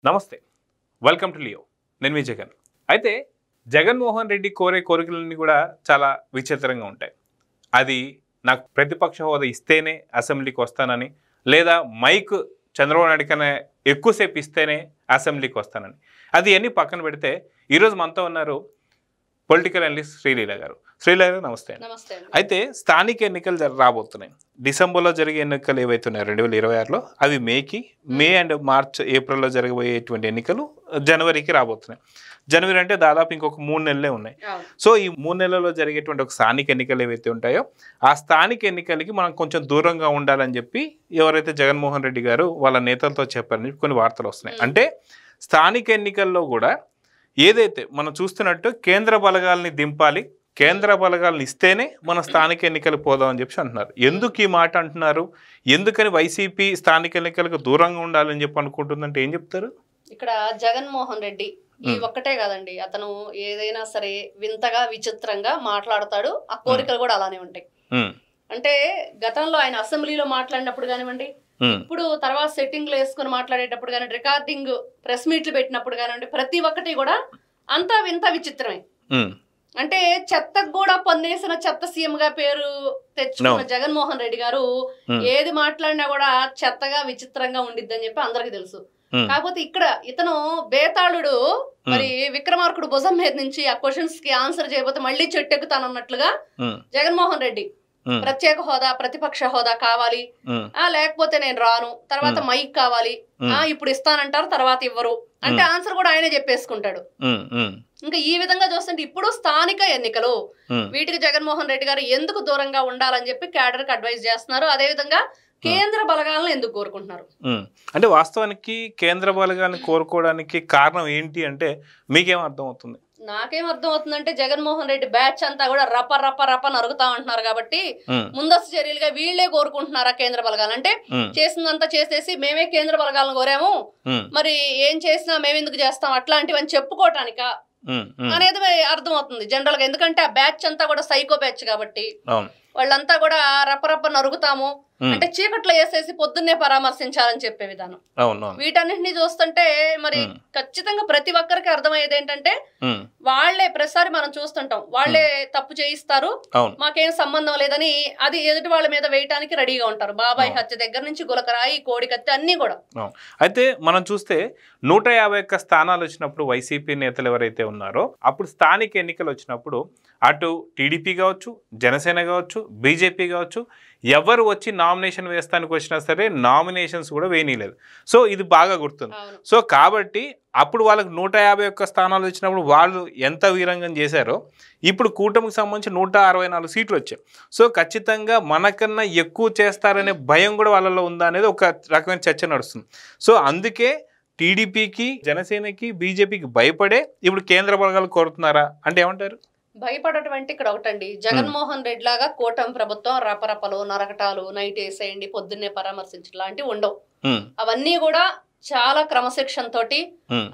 నమస్తే, welcome to Leo. నేను మీ జగన్. అయితే జగన్మోహన్ రెడ్డి కోరే కోరికలన్నీ కూడా చాలా విచిత్రంగా ఉంటాయి. అది నాకు ప్రతిపక్ష హోదా ఇస్తేనే అసెంబ్లీకి వస్తానని, లేదా మైక్ చంద్రబాబు నాయుడు కన్నా ఎక్కువసేపు ఇస్తేనే అసెంబ్లీకి వస్తానని. అది అన్నీ పక్కన పెడితే ఈరోజు మనతో ఉన్నారు పొలిటికల్ అనలిస్ట్ శ్రీలీల గారు. శ్రీలీల గారు నమస్తే. అయితే స్థానిక ఎన్నికలు రాబోతున్నాయి. డిసెంబర్లో జరిగే ఎన్నికలు ఏవైతే ఉన్నాయో 2026లో అవి మే అండ్ మార్చ్ ఏప్రిల్లో జరగబోయేటువంటి ఎన్నికలు జనవరికి రాబోతున్నాయి. జనవరి అంటే దాదాపు ఇంకొక 3 నెలలే ఉన్నాయి. సో ఈ 3 నెలల్లో జరిగేటువంటి ఒక స్థానిక ఎన్నికలు ఏవైతే ఉంటాయో ఆ స్థానిక ఎన్నికలకి మనం కొంచెం దూరంగా ఉండాలని చెప్పి ఎవరైతే జగన్మోహన్ రెడ్డి గారు వాళ్ళ నేతలతో చెప్పారని కొన్ని వార్తలు వస్తున్నాయి. అంటే స్థానిక ఎన్నికల్లో కూడా ఏదైతే మనం చూస్తున్నట్టు కేంద్ర బలగాల్ని దింపాలి, కేంద్ర బలగాలను ఇస్తేనే మన స్థానిక ఎన్నికలు పోదాం అని చెప్పి అంటున్నారు. ఎందుకు ఈ మాట అంటున్నారు? ఎందుకని వైసీపీ స్థానిక ఎన్నికలకు దూరంగా ఉండాలని చెప్పి అనుకుంటుందంటే ఏం చెప్తారు? ఇక్కడ జగన్మోహన్ రెడ్డి ఈ ఒక్కటే కాదండి, అతను ఏదైనా సరే వింతగా విచిత్రంగా మాట్లాడతాడు. ఆ కోరికలు కూడా అలానే ఉంటాయి. అంటే గతంలో ఆయన అసెంబ్లీలో మాట్లాడినప్పుడు కానివ్వండి, ఇప్పుడు తర్వాత సెట్టింగ్లు వేసుకుని మాట్లాడేటప్పుడు కానీ, రికార్డింగ్ ప్రెస్ మీట్లు పెట్టినప్పుడు కానివ్వండి, ప్రతి ఒక్కటి కూడా అంతా వింత విచిత్రమే. అంటే చెత్తకు కూడా పన్నేసిన చెత్త సీఎం గా పేరు తెచ్చుకున్న జగన్మోహన్ రెడ్డి గారు ఏది మాట్లాడినా కూడా చెత్తగా విచిత్రంగా ఉండిద్దని చెప్పి అందరికి తెలుసు. కాకపోతే ఇక్కడ ఇతను బేతాళుడు మరి విక్రమార్కుడు భుజం మీద నుంచి ఆ క్వశ్చన్స్ కి ఆన్సర్ చేయబోతే మళ్ళీ చెట్టెక్కుతానన్నట్లుగా జగన్మోహన్ రెడ్డి ప్రత్యేక హోదా, ప్రతిపక్ష హోదా కావాలి, లేకపోతే నేను రాను, తర్వాత మైక్ కావాలి, ఇప్పుడు ఇస్తానంటారు తర్వాత ఇవ్వరు అంటే ఆన్సర్ కూడా ఆయనే చెప్పేసుకుంటాడు. ఇంకా ఈ విధంగా చూస్తుంటే ఇప్పుడు స్థానిక ఎన్నికలు వీటికి జగన్మోహన్ రెడ్డి గారు ఎందుకు దూరంగా ఉండాలని చెప్పి క్యాడర్ కి అడ్వైజ్ చేస్తున్నారు. అదే విధంగా కేంద్ర బలగాలను ఎందుకు కోరుకుంటున్నారు అంటే వాస్తవానికి కేంద్ర బలగాలను కోరుకోవడానికి కారణం ఏంటి అంటే మీకేం అర్థం అవుతుంది? నాకేం అర్థం అవుతుందంటే జగన్మోహన్ రెడ్డి బ్యాచ్ అంతా కూడా రప రప రప నరుగుతా ఉంటున్నారు కాబట్టి ముందస్తు చర్యలుగా వీళ్లే కోరుకుంటున్నారా కేంద్ర బలగాలు. అంటే చేసిందంతా చేసేసి మేమే కేంద్ర బలగాలను కోరాము, మరి ఏం చేసినా మేమెందుకు చేస్తాం అట్లాంటివని చెప్పుకోవటానిక అనేది అర్థం అవుతుంది జనరల్ గా. ఎందుకంటే ఆ బ్యాచ్ అంతా కూడా సైకో బ్యాచ్ కాబట్టి వాళ్ళంతా కూడా రపరప నరుగుతాము అంటే చీకట్లో వేసేసి పొద్దున్నే పరామర్శించాలని చెప్పే విధానం. వీటన్నిటిని చూస్తుంటే మరి ఖచ్చితంగా ప్రతి ఒక్కరికి అర్థమయ్యేది ఏంటంటే వాళ్లే ప్రతిసారి మనం చూస్తుంటాం, వాళ్లే తప్పు చేయిస్తారు, మాకేం సంబంధం లేదని అది ఎదుటి వాళ్ళ మీద వేయటానికి రెడీగా ఉంటారు. బాబాయ్ హత్య దగ్గర నుంచి గులకరాయి, కోడికత్తి అన్ని కూడా. అయితే మనం చూస్తే 151 స్థానాలు వచ్చినప్పుడు వైసీపీ నేతలు ఎవరైతే ఉన్నారో అప్పుడు స్థానిక ఎన్నికలు వచ్చినప్పుడు అటు టీడీపీ కావచ్చు, జనసేన కావచ్చు, బీజేపీ కావచ్చు, ఎవరు వచ్చి నామినేషన్ వేస్తానికి వచ్చినా సరే నామినేషన్స్ కూడా వేయనీయలేదు. సో ఇది బాగా గుర్తుంది. సో కాబట్టి అప్పుడు వాళ్ళకి 151 స్థానాలు వచ్చినప్పుడు వాళ్ళు ఎంత వీరంగం చేశారో ఇప్పుడు కూటమికి సంబంధించి 164 సీట్లు వచ్చాయి. సో ఖచ్చితంగా మనకన్నా ఎక్కువ చేస్తారనే భయం కూడా వాళ్ళలో ఉందా అనేది ఒక రకమైన చర్చ నడుస్తుంది. సో అందుకే టీడీపీకి, జనసేనకి, బీజేపీకి భయపడే ఇప్పుడు కేంద్ర బలగాలు కోరుతున్నారా అంటే ఏమంటారు? భయపడటువంటి ఇక్కడ ఒకటండి, జగన్మోహన్ రెడ్డి లాగా కూటమి ప్రభుత్వం రపరపలు, నరకటాలు, నైట్ వేసేయండి, పొద్దున్నే పరామర్శించడం లాంటివి ఉండవు. అవన్నీ కూడా చాలా క్రమశిక్షణ తోటి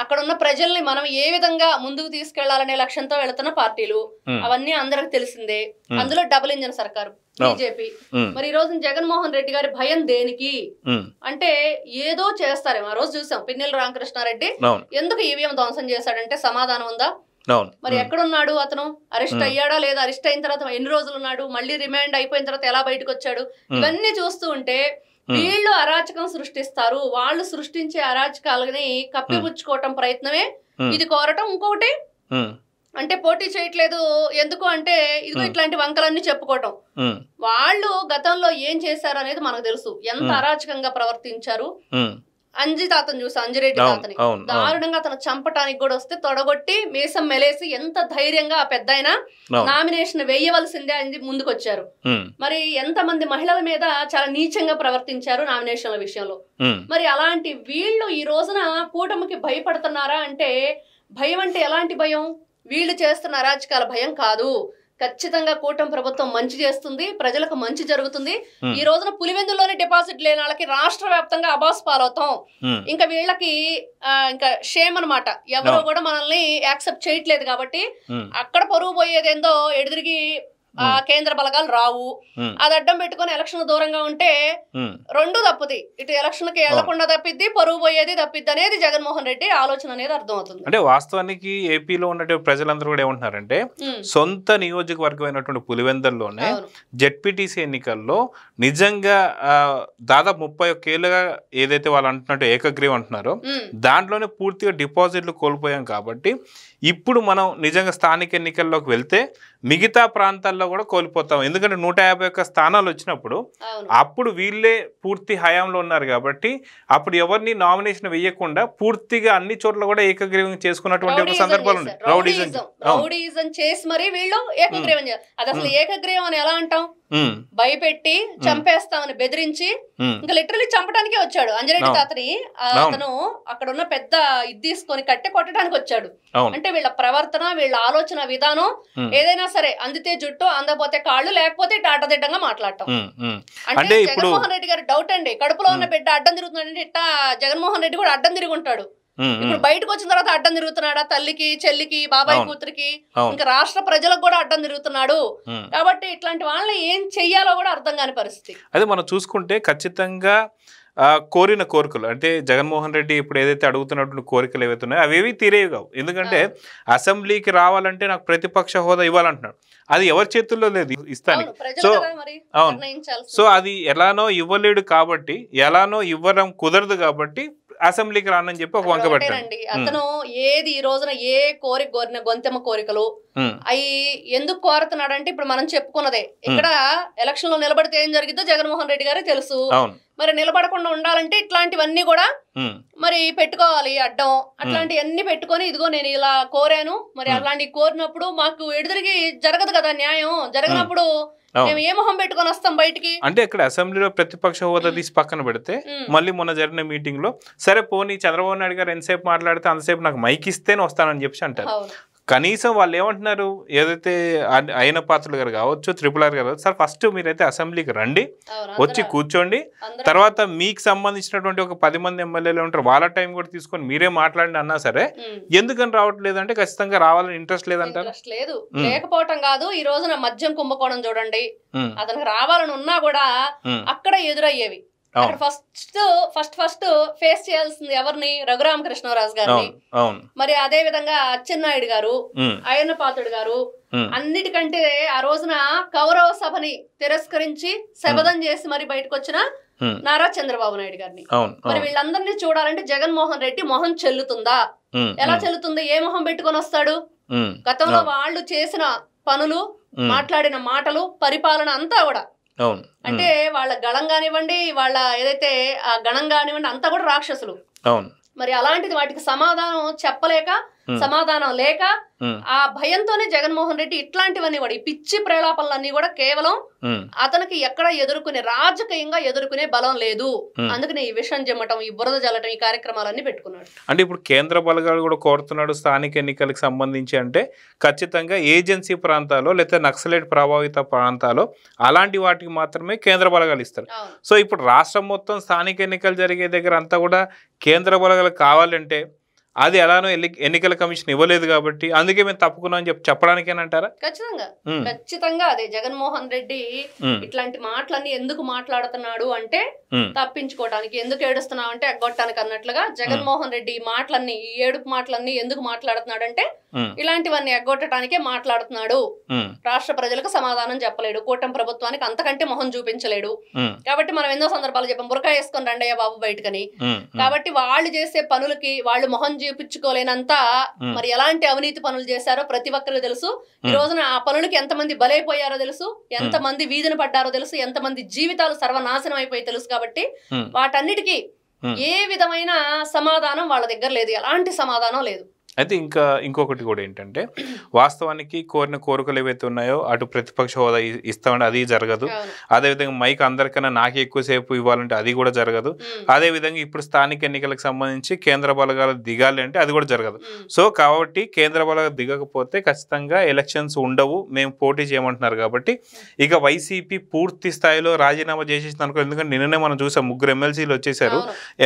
అక్కడ ఉన్న ప్రజల్ని మనం ఏ విధంగా ముందుకు తీసుకెళ్లాలనే లక్ష్యంతో వెళుతున్న పార్టీలు అవన్నీ అందరికి తెలిసిందే. అందులో డబుల్ ఇంజన్ సర్కారు బీజేపీ. మరి ఈ రోజు జగన్మోహన్ రెడ్డి గారి భయం దేనికి అంటే ఏదో చేస్తారేమో. ఆ రోజు చూసాం పిన్నెల రామకృష్ణారెడ్డి ఎందుకు ఈవీఎం ధ్వంసం చేశాడంటే సమాధానం ఉందా? మరి ఎక్కడున్నాడు అతను? అరెస్ట్ అయ్యాడా లేదా? అరెస్ట్ అయిన తర్వాత ఎన్ని రోజులు ఉన్నాడు? మళ్ళీ రిమాండ్ అయిపోయిన తర్వాత ఎలా బయటకు వచ్చాడు? ఇవన్నీ చూస్తూ ఉంటే వీళ్ళు అరాచకం సృష్టిస్తారు, వాళ్ళు సృష్టించే అరాచకాలని కప్పిపుచ్చుకోవటం ప్రయత్నమే ఇది కోరటం. ఇంకొకటి అంటే పోటీ చేయట్లేదు ఎందుకు అంటే ఇదిగో ఇట్లాంటి వంకలన్నీ చెప్పుకోవటం. వాళ్ళు గతంలో ఏం చేశారు అనేది మనకు తెలుసు, ఎంత అరాచకంగా ప్రవర్తించారు. అంజితాతను చూసి అంజిరెడ్డి తాతని దారుణంగా అతను చంపటానికి కూడా వస్తే తొడగొట్టి మీసం మెలేసి ఎంత ధైర్యంగా ఆ పెద్ద ఆయన నామినేషన్ వేయవలసిందే అని ముందుకొచ్చారు. మరి ఎంత మంది మహిళల మీద చాలా నీచంగా ప్రవర్తించారు నామినేషన్ల విషయంలో. మరి అలాంటి వీళ్ళు ఈ రోజున కూటమికి భయపడుతున్నారా అంటే భయం అంటే ఎలాంటి భయం? వీళ్ళు చేస్తున్న అరాచకాల భయం కాదు. ఖచ్చితంగా కూటమి ప్రభుత్వం మంచి చేస్తుంది, ప్రజలకు మంచి జరుగుతుంది. ఈ రోజున పులివెందుల్లోనే డిపాజిట్ లేని వాళ్ళకి రాష్ట్ర వ్యాప్తంగా అబాస్ పాలవుతాం. ఇంకా వీళ్ళకి ఇంకా షేమ్ అనమాట, ఎవరో కూడా మనల్ని యాక్సెప్ట్ చేయట్లేదు కాబట్టి అక్కడ పరువు పోయేదేందో ఎదురుగి ఆ కేంద్ర బలగాలు రావు, అది అడ్డం పెట్టుకుని ఎలక్షన్ దూరంగా ఉంటే రెండు తప్పుది, ఇటు ఎలక్షన్ కి వెళ్లకుండా తప్పిద్ది, పరువు పోయేది తప్పిద్ది అనేది జగన్మోహన్ రెడ్డి ఆలోచన అనేది అర్థమవుతుంది. అంటే వాస్తవానికి ఏపీలో ఉన్నటువంటి ప్రజలందరూ కూడా ఏమంటున్నారంటే సొంత నియోజకవర్గమైనటువంటి పులివెందుల్లోనే జెడ్పీటీసీ ఎన్నికల్లో నిజంగా దాదాపు 31 ఏళ్ళుగా ఏదైతే వాళ్ళు అంటున్నట్టు ఏకగ్రీవం అంటున్నారో దాంట్లోనే పూర్తిగా డిపాజిట్లు కోల్పోయాం కాబట్టి ఇప్పుడు మనం నిజంగా స్థానిక ఎన్నికల్లోకి వెళ్తే మిగతా ప్రాంతాల్లో కూడా కోల్పోతాం. ఎందుకంటే 151 స్థానాలు వచ్చినప్పుడు అప్పుడు వీళ్ళే పూర్తి హయాంలో ఉన్నారు కాబట్టి అప్పుడు ఎవరిని నామినేషన్ వేయకుండా పూర్తిగా అన్ని చోట్ల కూడా ఏకగ్రీవం చేసుకున్నటువంటి ఒక సందర్భాలు ఉన్నాయి. రౌడీజం చేసి మరి వీళ్ళు ఏకగ్రీవం చేయాలి. అది అసలు ఏకగ్రీవం అని ఎలా అంటాం? భయపెట్టి చంపేస్తామని బెదిరించి ఇంకా లిటరలీ చంపడానికే వచ్చాడు అంజిరెడ్డి తాతని. అతను అక్కడ ఉన్న పెద్ద ఇది తీసుకొని కట్టె కొట్టడానికి వచ్చాడు. అంటే వీళ్ళ ప్రవర్తన, వీళ్ళ ఆలోచన విధానం ఏదైనా సరే అందితే జుట్టు, అందకపోతే కాళ్ళు, లేకపోతే టాటదిడ్డంగా మాట్లాడటం. అంటే జగన్మోహన్ రెడ్డి గారి డౌట్ అండి, కడుపులో ఉన్న బిడ్డ అడ్డం తిరుగుతున్నాడంటే ఇట్టా జగన్మోహన్ రెడ్డి కూడా అడ్డం తిరిగి ఉంటాడు. ఇప్పుడు బయటకు వచ్చిన తర్వాత అడ్డం తిరుగుతున్నాడా? తల్లికి, చెల్లికి, బాబాయ్ కూతురికి, ఇంకా రాష్ట్ర ప్రజలకు కూడా అడ్డం తిరుగుతున్నాడు. కాబట్టి ఇట్లాంటి వాళ్ళని ఏం చెయ్యాలో కూడా అర్థం కాని పరిస్థితి. అదే మనం చూసుకుంటే ఖచ్చితంగా కోరిన కోరికలు అంటే జగన్మోహన్ రెడ్డి ఇప్పుడు ఏదైతే అడుగుతున్నటువంటి కోరికలు ఏవైతే ఉన్నాయో అవేవి తీరేవి కావు. ఎందుకంటే అసెంబ్లీకి రావాలంటే నాకు ప్రతిపక్ష హోదా ఇవ్వాలంటున్నాడు. అది ఎవరి చేతుల్లో లేదు ఇస్తానికి. సో అవును, సో అది ఎలానో ఇవ్వలేడు కాబట్టి, ఎలానో ఇవ్వడం కుదరదు కాబట్టి అసెంబ్లీకి రానని చెప్పి ఒక వంక పెట్టండి. అతను ఏది ఈ రోజున ఏ కోరిన గొంతెమ్మ కోరికలు అవి ఎందుకు కోరుతున్నాడంటే ఇప్పుడు మనం చెప్పుకున్నదే, ఇక్కడ ఎలక్షన్ లో నిలబడితే ఏం జరిగిద్దో జగన్మోహన్ రెడ్డి గారికి తెలుసు. మరి నిలబడకుండా ఉండాలంటే ఇట్లాంటివన్నీ కూడా మరి పెట్టుకోవాలి అడ్డం. అట్లాంటివన్నీ పెట్టుకొని ఇదిగో నేను ఇలా కోరాను, మరి అలాంటివి కోరినప్పుడు మాకు ఎదురుగి జరగదు కదా న్యాయం. జరగనప్పుడు మేము ఏ మొహం పెట్టుకొని వస్తాం బయటికి? అంటే ఇక్కడ అసెంబ్లీలో ప్రతిపక్ష హోదా తీసి పక్కన పెడితే మళ్ళీ మొన్న జరిగిన మీటింగ్ లో సరే పోనీ చంద్రబాబు నాయుడు గారు ఎంతసేపు మాట్లాడితే అంతసేపు నాకు మైక్ ఇస్తేనే వస్తానని చెప్పి అంటారు. కనీసం వాళ్ళు ఏమంటున్నారు, ఏదైతే అయిన పాత్రలు గారు కావచ్చు, RRR గారు కావచ్చు, సార్ ఫస్ట్ మీరైతే అసెంబ్లీకి రండి, వచ్చి కూర్చోండి, తర్వాత మీకు సంబంధించినటువంటి ఒక 10 మంది ఎమ్మెల్యేలు ఉంటారు, వాళ్ళ టైం కూడా తీసుకొని మీరే మాట్లాడండి అన్నా సరే ఎందుకని రావట్లేదు అంటే ఖచ్చితంగా రావాలని ఇంట్రెస్ట్ లేదంటారు. లేదు, లేకపోవటం కాదు. ఈ రోజున మద్యం కుంభకోణం చూడండి, అతనికి రావాలని ఉన్నా కూడా అక్కడ ఎదురయ్యేవి. ఫస్ట్ ఫేస్ చేయాల్సింది ఎవరిని? రఘురామకృష్ణరాజు గారిని. మరి అదే విధంగా అచ్చెన్నాయుడు గారు, అయ్యన్న పాత్రుడు గారు, అన్నిటికంటే ఆ రోజున కౌరవ సభని తిరస్కరించి శపథం చేసి మరి బయటకు వచ్చిన నారా చంద్రబాబు నాయుడు గారిని. మరి వీళ్ళందరినీ చూడాలంటే జగన్మోహన్ రెడ్డి మొహం చెల్లుతుందా? ఎలా చెల్లుతుంది? ఏ మొహం పెట్టుకొని వస్తాడు? గతంలో వాళ్ళు చేసిన పనులు, మాట్లాడిన మాటలు, పరిపాలన అంతా కూడా అంటే వాళ్ళ గళం కానివ్వండి, వాళ్ళ ఏదైతే ఆ గణం కానివ్వండి, అంతా కూడా రాక్షసులు. మరి అలాంటిది వాటికి సమాధానం చెప్పలేక, సమాధానం లేక ఆ భయంతోనే జగన్మోహన్ రెడ్డి ఇట్లాంటివన్నీ కూడా, ఈ పిచ్చి ప్రలాపనలన్నీ కూడా కేవలం అతనికి ఎక్కడ ఎదుర్కొనే, రాజకీయంగా ఎదుర్కొనే బలం లేదు. అందుకని ఈ విషయం జమ్మటం, ఈ బురద జల్లటం, ఈ కార్యక్రమాలన్నీ పెట్టుకున్నాడు. అంటే ఇప్పుడు కేంద్ర బలగాలు కూడా కోరుతున్నాడు స్థానిక ఎన్నికలకు సంబంధించి. అంటే ఖచ్చితంగా ఏజెన్సీ ప్రాంతాల్లో లేదా నక్సలైట్ ప్రభావిత ప్రాంతాల్లో అలాంటి వాటికి మాత్రమే కేంద్ర బలగాలు ఇస్తారు. సో ఇప్పుడు రాష్ట్రం మొత్తం స్థానిక ఎన్నికలు జరిగే దగ్గర అంతా కూడా కేంద్ర బలగాలు కావాలంటే అది ఎలానో ఎన్నికల కమిషన్ ఇవ్వలేదు కాబట్టి అందుకే మేము తప్పుకున్నాం అని చెప్పడానికేనంటారా? ఖచ్చితంగా అదే. జగన్మోహన్ రెడ్డి ఇట్లాంటి మాటలన్నీ ఎందుకు మాట్లాడుతున్నాడు అంటే తప్పించుకోవడానికి, ఎందుకు ఏడుస్తున్నావు అంటే ఎగ్గొట్టడానికి అన్నట్లుగా జగన్మోహన్ రెడ్డి ఈ మాటలన్నీ, ఈ ఏడుపు మాటలన్నీ ఎందుకు మాట్లాడుతున్నాడు అంటే ఇలాంటివన్నీ ఎగ్గొట్టడానికే మాట్లాడుతున్నాడు. రాష్ట్ర ప్రజలకు సమాధానం చెప్పలేడు, కూటమి ప్రభుత్వానికి అంతకంటే మొహం చూపించలేడు. కాబట్టి మనం ఎన్నో సందర్భాలు చెప్పాం, బురకా వేసుకొని రండయ్య బాబు బయటకని. కాబట్టి వాళ్ళు చేసే పనులకి వాళ్ళు మొహం చూపించుకోలేనంత మరి ఎలాంటి అవినీతి పనులు చేశారో ప్రతి ఒక్కరికి తెలుసు. ఈ రోజున ఆ పనులకి ఎంతమంది బలైపోయారో తెలుసు, ఎంతమంది వీధిన పడ్డారో తెలుసు, ఎంతమంది జీవితాలు సర్వనాశనం అయిపోయి తెలుసు. కాబట్టి వాటన్నిటికీ ఏ విధమైన సమాధానం వాళ్ళ దగ్గర లేదు, ఎలాంటి సమాధానం లేదు. అయితే ఇంకొకటి కూడా ఏంటంటే వాస్తవానికి కోరిన కోరికలు ఏవైతే ఉన్నాయో అటు ప్రతిపక్ష హోదా ఇస్తామంటే అది జరగదు. అదేవిధంగా మైక్ అందరికన్నా నాకే ఎక్కువసేపు ఇవ్వాలంటే అది కూడా జరగదు. అదేవిధంగా ఇప్పుడు స్థానిక ఎన్నికలకు సంబంధించి కేంద్ర బలగాలు దిగాలి అంటే అది కూడా జరగదు. సో కాబట్టి కేంద్ర బలగాలు దిగకపోతే ఖచ్చితంగా ఎలక్షన్స్ ఉండవు, మేము పోటీ చేయమంటున్నారు. కాబట్టి ఇక వైసీపీ పూర్తి స్థాయిలో రాజీనామా చేసేసింది అనుకో. ఎందుకంటే నిన్ననే మనం చూసాం 3 ఎమ్మెల్సీలు వచ్చేసారు,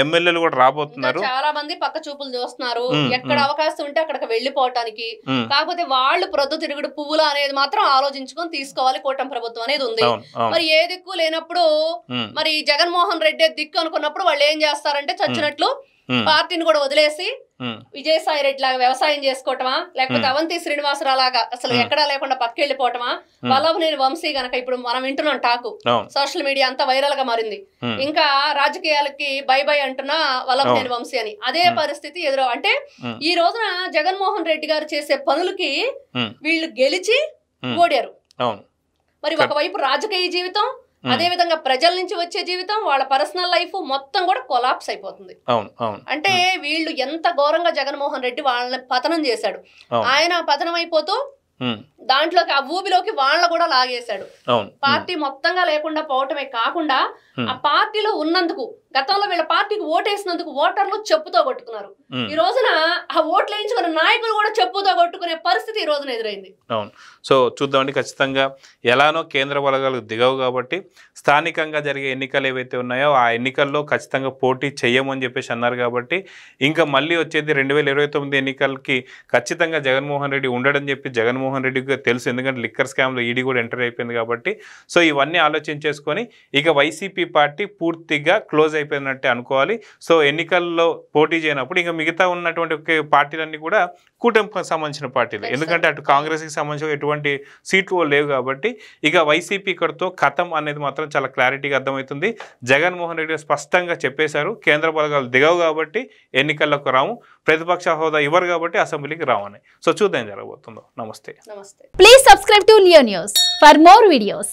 ఎమ్మెల్యేలు కూడా రాబోతున్నారు. చాలా మంది పక్క చూపులు చూస్తున్నారు. ఎక్కడ అవకాశం చేస్తుంటే అక్కడికి వెళ్ళిపోవటానికి, కాకపోతే వాళ్ళు ప్రొద్దుతిరుగుడు పువ్వులు అనేది మాత్రం ఆలోచించుకొని తీసుకోవాలి కూటమి ప్రభుత్వం అనేది ఉంది. మరి ఏ దిక్కు లేనప్పుడు మరి జగన్మోహన్ రెడ్డి దిక్కు అనుకున్నప్పుడు వాళ్ళు ఏం చేస్తారంటే చచ్చినట్లు పార్టీని కూడా వదిలేసి విజయసాయి రెడ్డి లాగా వ్యవసాయం చేసుకోవటమా, లేకపోతే అవంతి శ్రీనివాసరావు లాగా అసలు ఎక్కడా లేకుండా పక్కెళ్ళిపోవటమా, వల్లభనేని వంశీ గనక ఇప్పుడు మనం వింటున్నాం టాకు, సోషల్ మీడియా అంతా వైరల్ గా మారింది. ఇంకా రాజకీయాలకి బై బై అంటున్నా వల్లభనేని వంశీ అని అదే పరిస్థితి ఎదురు. అంటే ఈ రోజున జగన్మోహన్ రెడ్డి గారు చేసే పనులకి వీళ్ళు గెలిచి ఓడారు. మరి ఒకవైపు రాజకీయ జీవితం, అదే విధంగా ప్రజల నుంచి వచ్చే జీవితం, వాళ్ళ పర్సనల్ లైఫ్ మొత్తం కూడా కొలాప్స్ అయిపోతుంది. అంటే వీళ్ళు ఎంత ఘోరంగా జగన్మోహన్ రెడ్డి వాళ్ళని పతనం చేశాడు. ఆయన పతనం అయిపోతూ దాంట్లోకి ఆ ఊబిలోకి వాళ్ళ కూడా లాగేశాడు. పార్టీ మొత్తంగా లేకుండా పోవటమే కాకుండా ఆ పార్టీలో ఉన్నందుకు, గతంలో వీళ్ళ పార్టీకి ఓటేసినందుకు ఓటర్లు చెప్పుతో కొట్టుకున్నారు. ఈ రోజున ఆ ఓట్లు వేయించుకున్న నాయకులు కూడా చెప్పుతో కొట్టుకునే పరిస్థితి ఈ రోజున ఎదురైంది. అవును. సో చూద్దామండి, ఖచ్చితంగా ఎలానో కేంద్ర బలగాలు దిగవు కాబట్టి స్థానికంగా జరిగే ఎన్నికలు ఏవైతే ఉన్నాయో ఆ ఎన్నికల్లో ఖచ్చితంగా పోటీ చెయ్యమని చెప్పేసి అన్నారు. కాబట్టి ఇంకా మళ్ళీ వచ్చేది 2029 ఎన్నికలకి ఖచ్చితంగా జగన్మోహన్ రెడ్డి ఉండడని చెప్పి జగన్మోహన్ రెడ్డికి తెలుసు. ఎందుకంటే లిక్కర్ స్కామ్లో ఈడీ కూడా ఎంటర్ అయిపోయింది కాబట్టి. సో ఇవన్నీ ఆలోచించేసుకొని ఇక వైసీపీ పార్టీ పూర్తిగా క్లోజ్ అయిపోయినట్టే అనుకోవాలి. సో ఎన్నికల్లో పోటీ చేయనప్పుడు ఇంకా మిగతా ఉన్నటువంటి పార్టీలన్నీ కూడా కూటమికి సంబంధించిన పార్టీలు, ఎందుకంటే అటు కాంగ్రెస్కి సంబంధించిన ఎటువంటి సీట్లు లేవు కాబట్టి ఇక వైసీపీ ఇక్కడతో ఖతం అనేది మాత్రం చాలా క్లారిటీగా అర్థమవుతుంది. జగన్మోహన్ రెడ్డి స్పష్టంగా చెప్పేశారు, కేంద్ర బలగాలు దిగవు కాబట్టి ఎన్నికల్లోకి రాము, ప్రతిపక్ష హోదా ఇవ్వరు కాబట్టి అసెంబ్లీకి రావని. సో చూద్దాం జరగబోతుందో. నమస్తే. Please subscribe to Leo news for more videos.